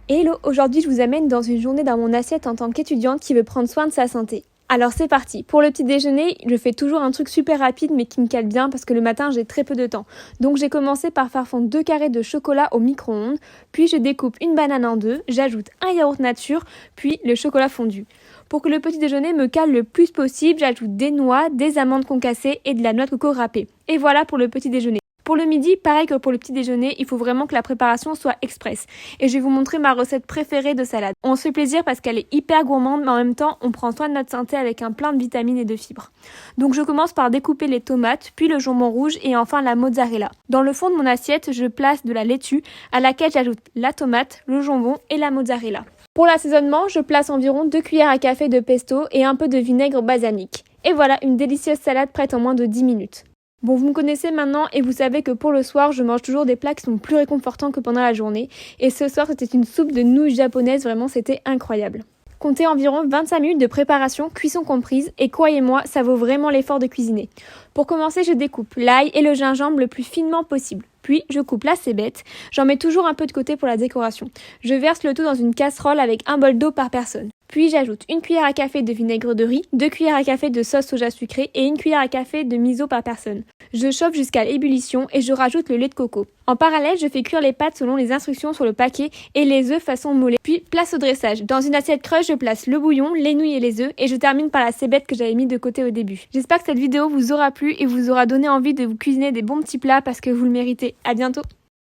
Hello, aujourd'hui je vous amène dans une journée dans mon assiette en tant qu'étudiante qui veut prendre soin de sa santé. Alors c'est parti, pour le petit déjeuner, je fais toujours un truc super rapide mais qui me cale bien parce que le matin j'ai très peu de temps. Donc j'ai commencé par faire fondre 2 carrés de chocolat au micro-ondes, puis je découpe une banane en deux, j'ajoute un yaourt nature, puis le chocolat fondu. Pour que le petit déjeuner me cale le plus possible, j'ajoute des noix, des amandes concassées et de la noix de coco râpée. Et voilà pour le petit déjeuner. Pour le midi, pareil que pour le petit déjeuner, il faut vraiment que la préparation soit express. Et je vais vous montrer ma recette préférée de salade. On se fait plaisir parce qu'elle est hyper gourmande, mais en même temps, on prend soin de notre santé avec un plein de vitamines et de fibres. Donc je commence par découper les tomates, puis le jambon rouge et enfin la mozzarella. Dans le fond de mon assiette, je place de la laitue à laquelle j'ajoute la tomate, le jambon et la mozzarella. Pour l'assaisonnement, je place environ 2 cuillères à café de pesto et un peu de vinaigre balsamique. Et voilà, une délicieuse salade prête en moins de 10 minutes. Bon, vous me connaissez maintenant et vous savez que pour le soir, je mange toujours des plats qui sont plus réconfortants que pendant la journée. Et ce soir, c'était une soupe de nouilles japonaises, vraiment c'était incroyable. Comptez environ 25 minutes de préparation, cuisson comprise, et croyez-moi, ça vaut vraiment l'effort de cuisiner. Pour commencer, je découpe l'ail et le gingembre le plus finement possible. Puis, je coupe la cébette. J'en mets toujours un peu de côté pour la décoration. Je verse le tout dans une casserole avec un bol d'eau par personne. Puis, j'ajoute 1 cuillère à café de vinaigre de riz, 2 cuillères à café de sauce soja sucrée et 1 cuillère à café de miso par personne. Je chauffe jusqu'à l'ébullition et je rajoute le lait de coco. En parallèle, je fais cuire les pâtes selon les instructions sur le paquet et les œufs façon moulée. Puis, place au dressage. Dans une assiette creuse, je place le bouillon, les nouilles et les œufs et je termine par la cébette que j'avais mis de côté au début. J'espère que cette vidéo vous aura plu et vous aura donné envie de vous cuisiner des bons petits plats parce que vous le méritez. À bientôt!